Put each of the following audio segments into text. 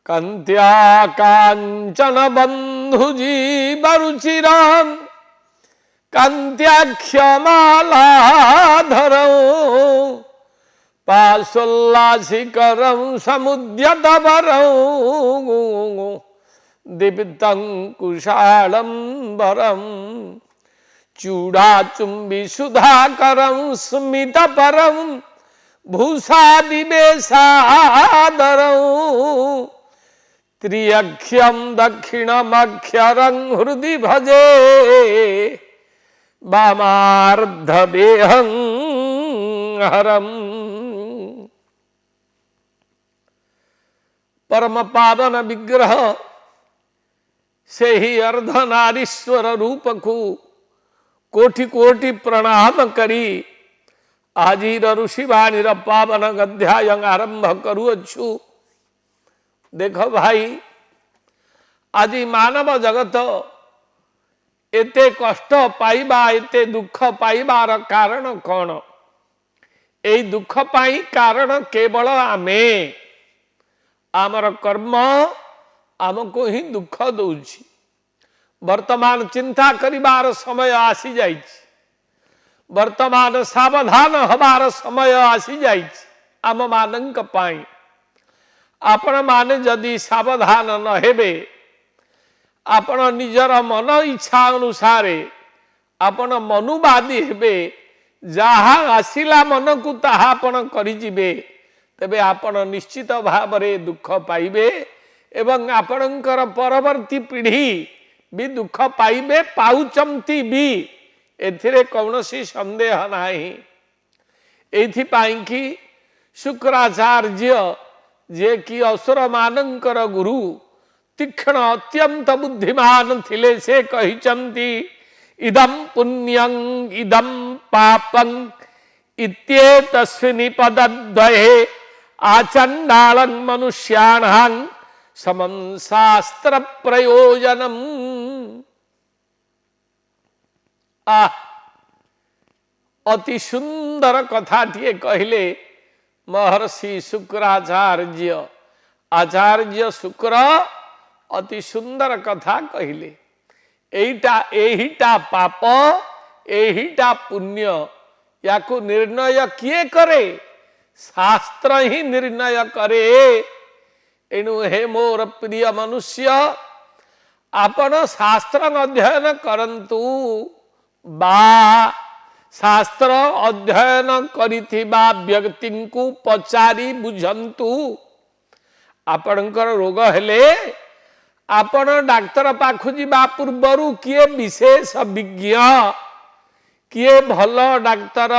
कंत्या कांचन बंधुजीवरुचिरां कांत्याख्यमालाधरं पाशोल्लासिकरं समुद्यतवरं दीप्तं कुशालंबरं चूड़ाचुम्बिसुधाकरं स्मितपरं भूषादिवेशादरं त्रियक्ष्यं दक्षिणमक्षरं हृदि भजे वामार्धदेहं हरम्। परम पावन विग्रह से ही अर्धनारीश्वर रूप को कोटि कोटि प्रणाम करी आजीर ऋषिवाणीर पावन अध्याय आरंभ करुअछु। देख भाई, आज मानव जगत एते कष्ट पाइबा एते दुख पाइबार कारण कौन? एई दुख पाई कारण केवल आमे, आमर कर्म आमको ही दुख दौछि। वर्तमान चिंता करिबार समय आसी जाइछि, वर्तमान सावधान हबार समय आसी जाइछि। आम मानंक पाई आपण माने जदि सावधान न हेबे, आपण निजर मन इच्छा अनुसार आपण मनुवादी हेबे, जहा आसिला मन को ताहा आपण करिजिबे, तेबे आपण निश्चित भावरे दुख पाइबे एवं आपणकर परवर्ती पीढ़ी भी दुख पाइबे, पाउचंती भी, एथिरे कौनसी संदेह नाही। एथिपाई कि शुक्राचार्य जे कि असुर मानंकर गुरु, तीक्ष्ण अत्यंत बुद्धिमान थिले, से कहिचंती इदं पुण्यं इदं पापं इत्येतस्मिन् पदद्वये आचंडालं मनुष्याणां समं शास्त्र प्रयोजनम्। अति सुंदर कथाटिए कहले महर्षि शुक्राचार्य। आचार्य शुक्र अति सुंदर कथा कहले। एहिटा पाप एहिटा पुण्य, याकू निर्णय किए करे? शास्त्र ही निर्णय करे। एणु हे मोर प्रिय मनुष्य, आपण शास्त्र अध्ययन करंतु बा शास्त्र अध्ययन करिथिबा व्यक्ति को पचारि बुझंतु। आपणकर रोग हेले आपण डाक्तर पाखु जिबा पूर्वरु किए विशेष विज्ञ, किए भल डाक्तर,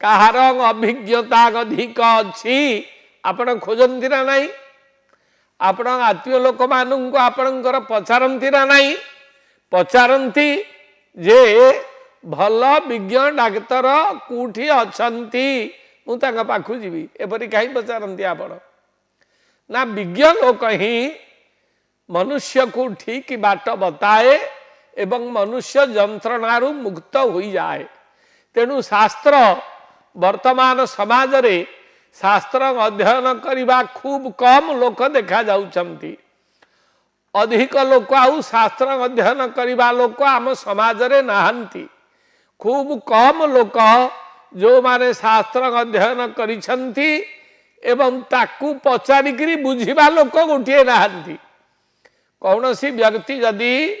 कहार अभिज्ञता अधिक अछि आपण खोजंती ना नहीं? आपण आत्मीय लोक मानू आपणकर पचारंती ना नहीं? पचारंती जे भल विज्ञ डाक्तर कोठी अछंती, मु तांका पाखु जीवी, एपरि काहे पचारंती आपण? ना विज्ञ लोक ही मनुष्य को ठीक बाट बताए एवं मनुष्य जंत्रणारु मुक्त हो जाए। तेणु शास्त्र वर्तमान समाज रे शास्त्र अध्ययन करने खूब कम लोक देखा जाउछंती। अधिक लोक आउ शास्त्र अध्ययन करने लोक आम समाज रे नाहंती। खूब कम लोक जो माने शास्त्र अध्ययन करिछंती एवं ताकू पचारिकरी बुझिबा लोक गोटिए नाहंती। कौनसी व्यक्ति यदि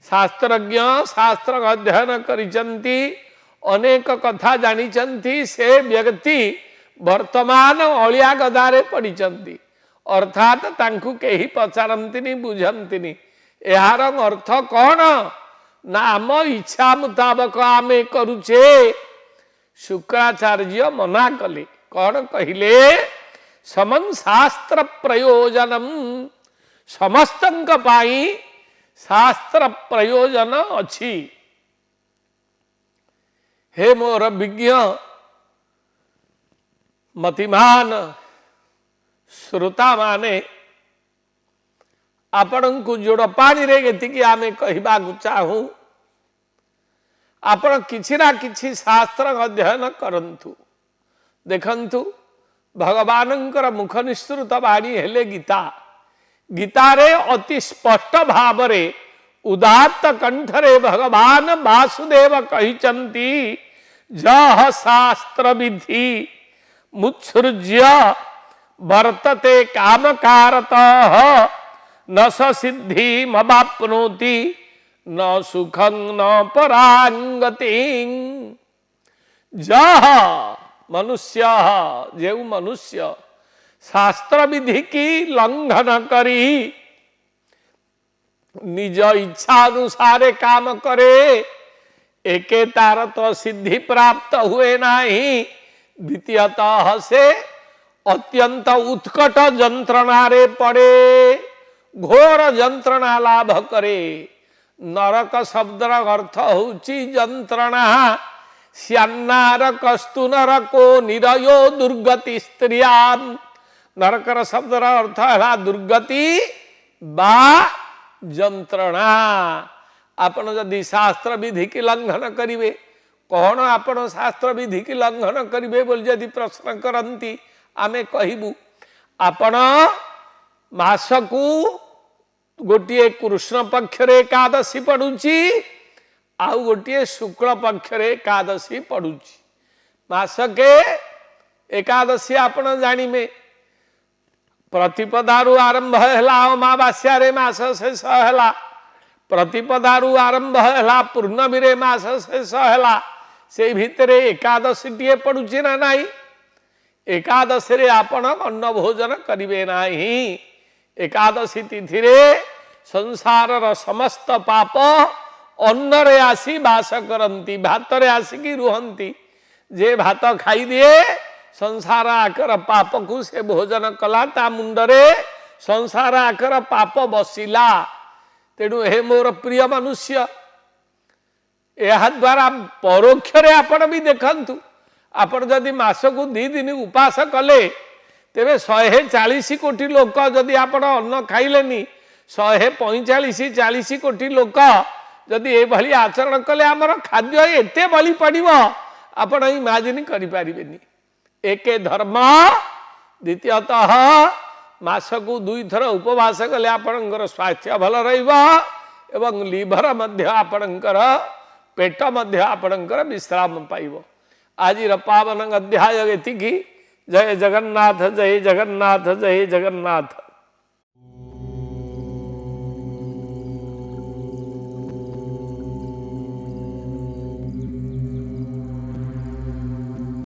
शास्त्रज्ञ शास्त्र अध्ययन करिछंती, अनेक कथा जानिछंती, से व्यक्ति वर्तमान अलिया गदारे पड़िछंती। अर्थात तांकू केही पचारंतिनी, बुझंतिनी। यार अर्थ कौन ना आम इच्छा मुताबक आमे करुचे। शुक्राचार्य मना कले। कौन कहिले? समं शास्त्र प्रयोजनम, समस्तंक पाई शास्त्र प्रयोजन अछि। हे मोर विज्ञ मतिमान श्रोता माने आपण को जोड़ पानी रे एतिकी आमे कहबा चाहूँ आपण किछि ना किछि शास्त्र अध्ययन करंतु देखंतु भगवानंकर मुख निसृत वाणी हेले गीता गीतारे अति स्पष्ट भावरे उदात्त कंठरे भगवान वासुदेव कहिचंती जह शास्त्र विधि मुत्सृज्य वर्तते कामकारतः न स सिद्धि मवाप्नोति न सुखं न परांगति। जह मनुष्य जेउ मनुष्य शास्त्र विधि की लंघन करी निज इच्छा अनुसार काम करे एके तार तो सिद्धि प्राप्त हुए नहीं, द्वितीयतः से अत्यंत उत्कट जंत्रणा रे पड़े घोर जंत्रणा लाभ करे। नरक शब्दर अर्थ होची जंत्रणा श्यान्नार कस्तु नरको निरयो दुर्गति स्त्रियाम। नरकर शब्दर अर्थ है दुर्गति बा जंत्रणा। आपण जदि शास्त्र विधि की लंघन करिवे कौन आपण शास्त्र विधि की लंघन करिवे बोल जदि प्रश्न करंती आमे कहिबु आपण मासकू गोटे कृष्ण पक्षरे एकादशी पड़ुची आउ गोटे शुक्ल पक्षरे एकादशी पड़ुची। मासके एकादशी आपण जानिमे प्रतिपदारु आरंभ हैला अमावास्या रे मास शेष हैला, प्रतिपदारु आरंभ हैला पूर्णमी रे मास शेष हैला, से भितरे एकादशी टीए पड़ुची ना नाही। एकादशी रे आपण अन्न भोजन करिवे नाही। एकादशी तिथि रे संसार समस्त पाप अन्न रे आसी बास करंती, भात रे आसिकी रुहंती। जे भात खाई दिए संसार आकर पाप को से भोजन कला ता मुंडरे संसार आकर पाप बसिला। तेणु हे मोर प्रिय मनुष्य यह द्वारा परोक्षरे आपण भी देखंतु आपण जदि मासकू 2 दिन उपास कले तेरे 140 कोटी लोक जदि आपण अन्न खाइलेनी 145-40 कोटी लोक जदि ए भली आचरण कले आमर खाद्य एते बली पड़िबो आपण इमाजिन करि पारिबेनी। एके धर्म द्वितीयतः मासकू 2 थर उपवास कले आपणकर स्वास्थ्य भल रहिबो एवं लिभर मध्य आपणकर पेट मध्य आपणकर विश्राम पाइबो। आज पावन अध्याय एतिकी। जय जगन्नाथ जय जगन्नाथ जय जगन्नाथ।